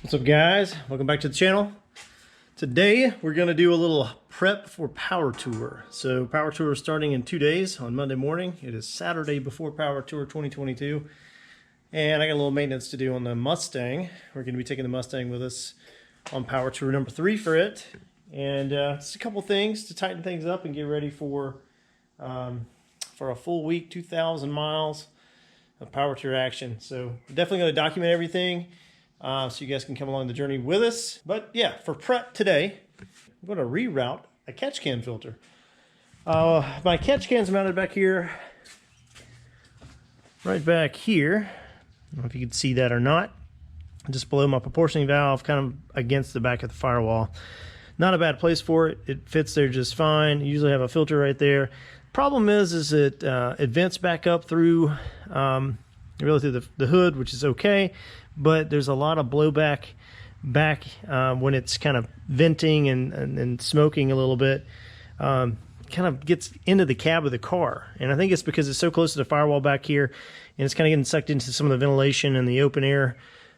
What's up, guys? Welcome back to the channel. Today we're going to do a little prep for Power Tour. So Power Tour is starting in 2 days on Monday morning. It is Saturday before Power Tour 2022. And I got a little maintenance to do on the Mustang. We're going to be taking the Mustang with us on Power Tour number 3 for it. And just a couple things to tighten things up and get ready for a full week, 2,000 miles of Power Tour action. So we're definitely going to document everything. So you guys can come along the journey with us. But yeah, for prep today, I'm going to reroute a catch can filter. My catch can's mounted back here, right back here. I don't know if you can see that or not. Just below my proportioning valve, kind of against the back of the firewall. Not a bad place for it. It fits there just fine. You usually have a filter right there. Problem is it vents back up through really through the hood, which is okay, but there's a lot of blowback back when it's kind of venting and smoking a little bit. Kind of gets into the cab of the car, and I think it's because it's so close to the firewall back here, and it's kind of getting sucked into some of the ventilation and the open air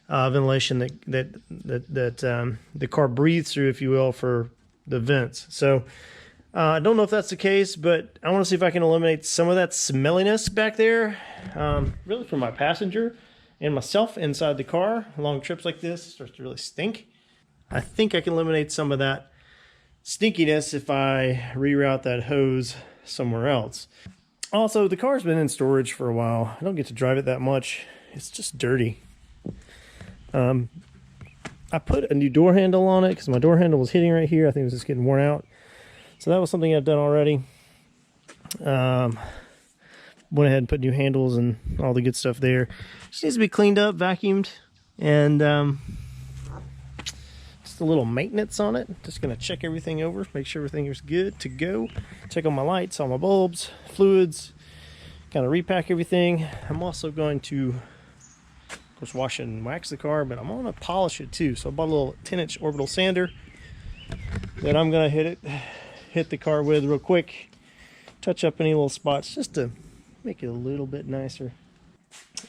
ventilation that the car breathes through, if you will, for the vents. So I don't know if that's the case, but I want to see if I can eliminate some of that smelliness back there, really for my passenger and myself inside the car. Long trips like this, it starts to really stink. I think I can eliminate some of that stinkiness if I reroute that hose somewhere else. Also, the car's been in storage for a while. I don't get to drive it that much. It's just dirty. I put a new door handle on it because my door handle was hitting right here. I think it was just getting worn out. So that was something I've done already. Went ahead and put new handles and all the good stuff there. Just needs to be cleaned up, vacuumed, and just a little maintenance on it. Just going to check everything over, make sure everything is good to go. Check on my lights, all my bulbs, fluids, kind of repack everything. I'm also going to, of course, wash and wax the car, but I'm going to polish it too. So I bought a little 10-inch orbital sander that I'm going to hit the car with real quick, touch up any little spots just to make it a little bit nicer.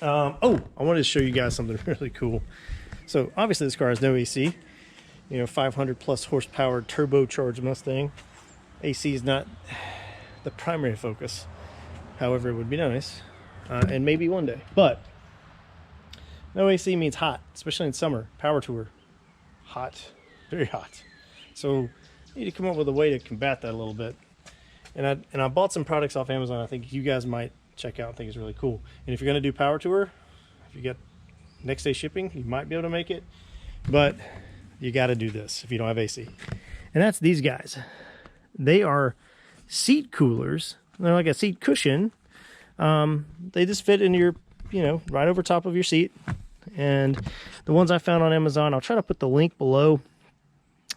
Oh, I wanted to show you guys something really cool. So obviously this car has no AC, 500 plus horsepower turbocharged Mustang. AC is not the primary focus, however it would be nice, and maybe one day. But no AC means hot, especially in summer. Power Tour, hot, very hot. So need to come up with a way to combat that a little bit. And I bought some products off Amazon I think you guys might check out and think is really cool. And if you're going to do Power Tour, if you get next day shipping, you might be able to make it, but you got to do this if you don't have AC. And that's these guys. They are seat coolers. They're like a seat cushion. They just fit in your, right over top of your seat. And the ones I found on Amazon, I'll try to put the link below.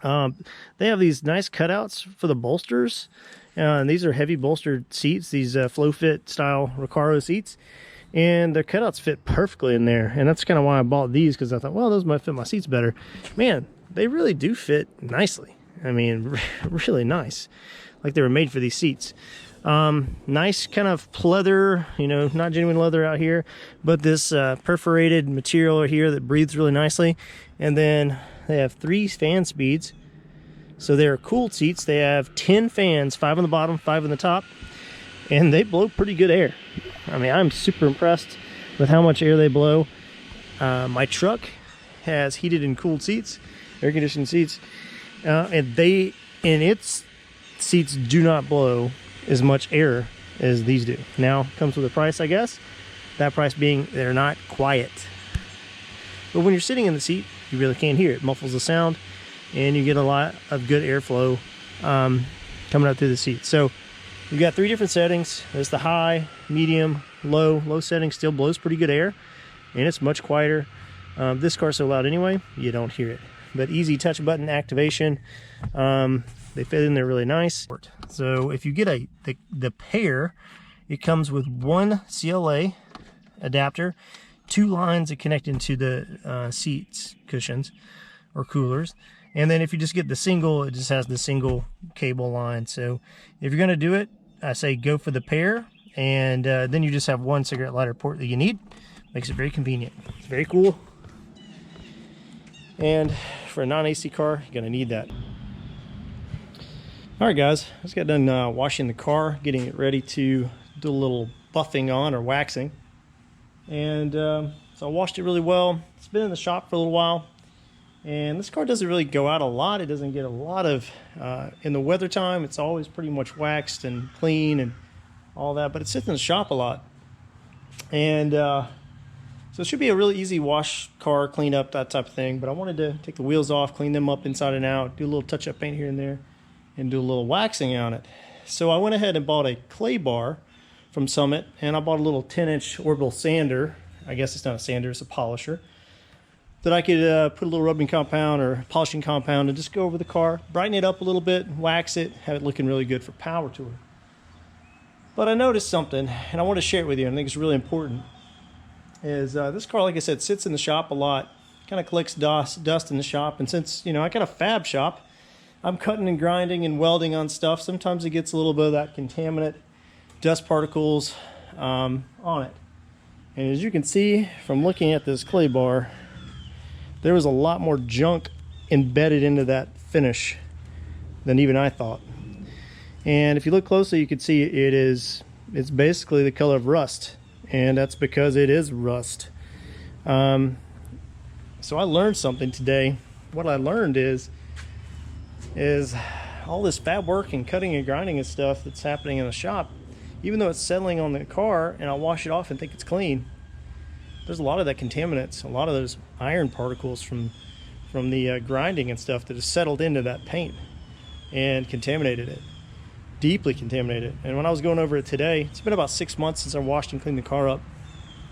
They have these nice cutouts for the bolsters, and these are heavy bolstered seats, these flow fit style Recaro seats, and their cutouts fit perfectly in there. And that's kind of why I bought these, because I thought, well, those might fit my seats better. Man, they really do fit nicely. I mean, really nice, like they were made for these seats. Nice kind of pleather, not genuine leather out here, but this perforated material here that breathes really nicely. And then they have 3 fan speeds, so they're cooled seats. They have 10 fans, 5 on the bottom, 5 on the top, and they blow pretty good air. I mean, I'm super impressed with how much air they blow. My truck has heated and cooled seats, air conditioned seats, and its seats do not blow as much air as these do. Now, comes with a price, I guess. That price being they're not quiet. But when you're sitting in the seat, you really can't hear it. It muffles the sound, and you get a lot of good airflow coming up through the seat. So you've got 3 different settings. There's the high, medium, low. Low setting still blows pretty good air, and it's much quieter. This car's so loud anyway, you don't hear it. But easy touch button activation. They fit in there really nice. So if you get the pair, it comes with 1 CLA adapter, 2 lines that connect into the seats cushions or coolers, and then if you just get the single, it just has the single cable line. So if you're going to do it, I say go for the pair, and then you just have 1 cigarette lighter port that you need. Makes it very convenient. It's very cool. And for a non-AC car, you're gonna need that. All right, guys, I just got done washing the car, getting it ready to do a little buffing on or waxing. And so I washed it really well. It's been in the shop for a little while. And this car doesn't really go out a lot. It doesn't get a lot of, in the weather time, it's always pretty much waxed and clean and all that, but it sits in the shop a lot. And so it should be a really easy wash car, clean up, that type of thing. But I wanted to take the wheels off, clean them up inside and out, do a little touch-up paint here and there, and do a little waxing on it. So I went ahead and bought a clay bar from Summit, and I bought a little 10-inch orbital sander. I guess it's not a sander, it's a polisher, that I could put a little rubbing compound or polishing compound and just go over the car, brighten it up a little bit, wax it, have it looking really good for power tour. But I noticed something, and I want to share it with you, and I think it's really important, is this car, like I said, sits in the shop a lot, kind of collects dust in the shop, and since, you know, I got a fab shop, I'm cutting and grinding and welding on stuff. Sometimes it gets a little bit of that contaminant dust particles on it. And as you can see from looking at this clay bar, there was a lot more junk embedded into that finish than even I thought. And if you look closely, you can see it's basically the color of rust, and that's because it is rust. So I learned something today. What I learned is all this fab work and cutting and grinding and stuff that's happening in the shop, even though it's settling on the car and I wash it off and think it's clean, there's a lot of that contaminants, a lot of those iron particles from the grinding and stuff that has settled into that paint and contaminated it, deeply contaminated. And when I was going over it today, it's been about 6 months since I washed and cleaned the car up.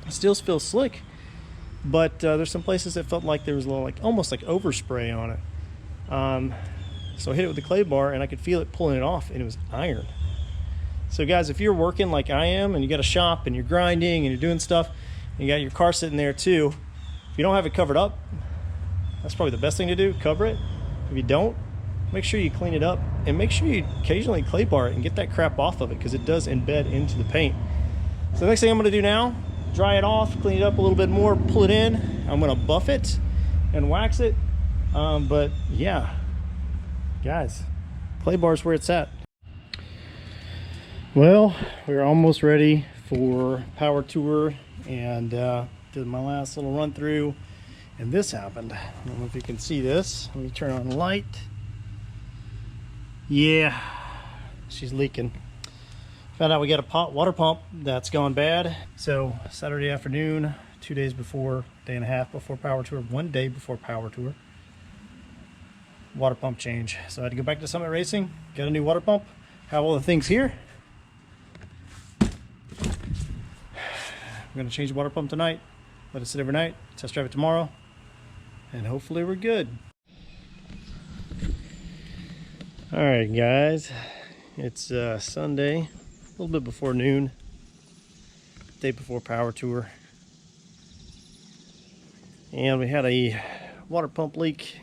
It still feels slick, but there's some places that felt like there was a little, almost like overspray on it. So I hit it with the clay bar and I could feel it pulling it off, and it was iron. So guys, if you're working like I am and you got a shop and you're grinding and you're doing stuff and you got your car sitting there too, if you don't have it covered up, that's probably the best thing to do, cover it. If you don't, make sure you clean it up, and make sure you occasionally clay bar it and get that crap off of it, because it does embed into the paint. So the next thing I'm going to do now, dry it off, clean it up a little bit more, pull it in. I'm going to buff it and wax it. But yeah, guys, clay bar's where it's at. Well, we're almost ready for power tour, and did my last little run through, and this happened. I don't know if you can see this. Let me turn on the light. Yeah, she's leaking. Found out we got a water pump that's gone bad. So Saturday afternoon, 2 days before, day and a half before power tour, 1 day before power tour, water pump change. So I had to go back to Summit Racing, got a new water pump, have all the things here. I'm gonna change the water pump tonight, let it sit overnight, test drive it tomorrow, and hopefully we're good. All right, guys, it's Sunday, a little bit before noon, day before power tour, and we had a water pump leak.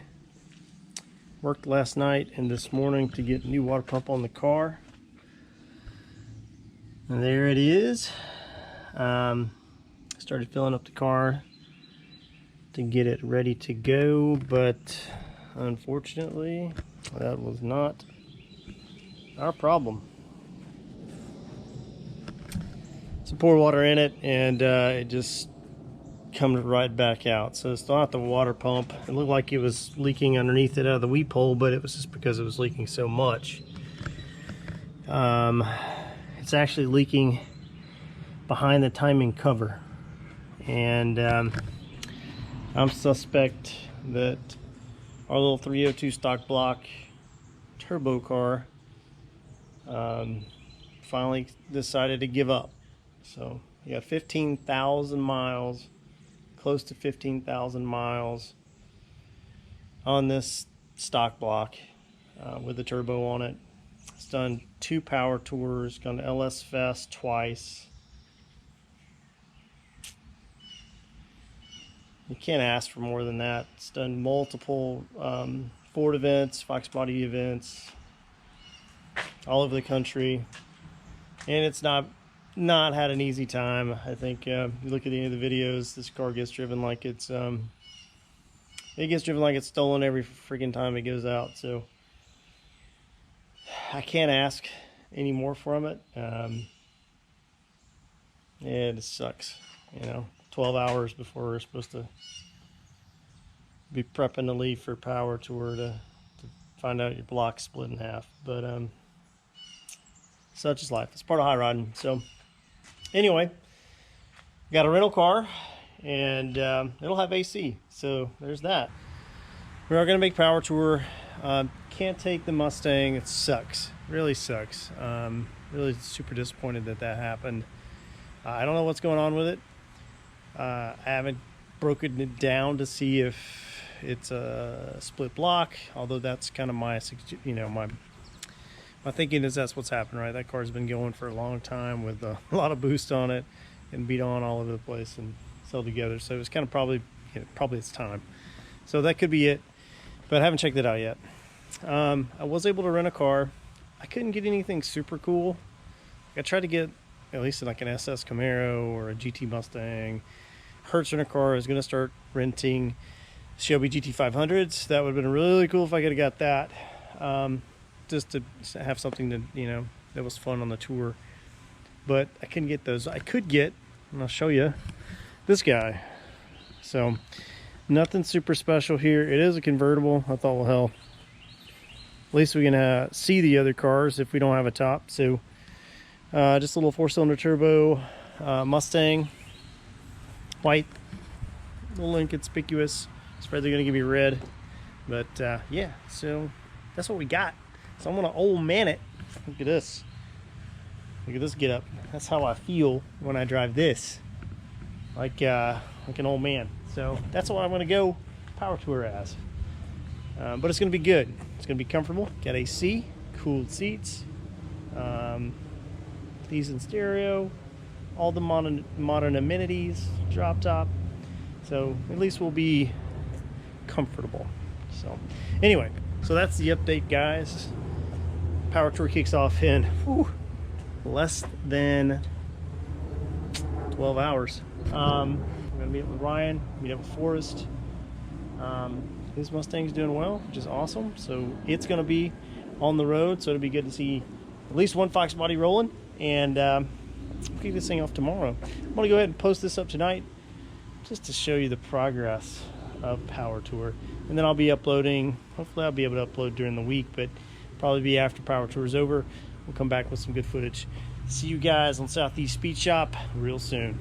Worked last night and this morning to get a new water pump on the car, and there it is. Started filling up the car to get it ready to go, but unfortunately that was not our problem. Some pour water in it, and it just comes right back out. So it's not the water pump. It looked like it was leaking underneath it out of the weep hole, but it was just because it was leaking so much. It's actually leaking behind the timing cover, and I'm suspect that our little 302 stock block turbo car finally decided to give up. So you got 15,000 miles, close to 15,000 miles on this stock block with the turbo on it. It's done 2 power tours, gone to LS Fest twice. You can't ask for more than that. It's done multiple Ford events, Fox Body events, all over the country, and it's not had an easy time. I think you look at any of the videos, this car gets driven like it's It gets driven like it's stolen every freaking time it goes out, so I can't ask any more from it. Yeah, it sucks, 12 hours before we're supposed to be prepping to leave for power tour to find out your block split in half. But such is life. It's part of high riding. So anyway, got a rental car, and it'll have AC, so there's that. We are going to make power tour. Can't take the Mustang. It sucks. Really sucks. Really super disappointed that happened. I don't know what's going on with it. I haven't broken it down to see if it's a split block, although that's kind of my thinking is that's what's happened, right? That car's been going for a long time with a lot of boost on it and beat on all over the place and sell together. So it's kind of probably it's time. So that could be it, but I haven't checked it out yet. I was able to rent a car. I couldn't get anything super cool. I tried to get at least like an SS Camaro or a GT Mustang. Hertz Rent a Car is going to start renting Shelby GT500s. That would have been really cool if I could have got that. Just to have something that, that was fun on the tour. But I couldn't get those. I could get, and I'll show you, this guy. So, nothing super special here. It is a convertible. I thought, well, hell, at least we can see the other cars if we don't have a top. So, just a little 4-cylinder turbo Mustang. White, a little inconspicuous. It's probably going to give me red. But, yeah, so that's what we got. So I'm going to old man it. Look at this. Look at this get up. That's how I feel when I drive this. Like an old man. So that's what I'm going to go power tour as. But it's going to be good. It's going to be comfortable. Got AC, cooled seats, decent stereo, all the modern amenities, drop top. So at least we'll be comfortable. So anyway, so that's the update, guys. Power tour kicks off in less than 12 hours. I'm gonna meet up with Ryan, meet up with Forrest. His Mustang's doing well, which is awesome. So it's gonna be on the road, so it'll be good to see at least one Fox body rolling. And we'll kick this thing off tomorrow. I'm gonna go ahead and post this up tonight just to show you the progress of power tour, and then I'll be uploading. Hopefully I'll be able to upload during the week, but probably be after power tour is over. We'll come back with some good footage. See you guys on Southeast Speed Shop real soon.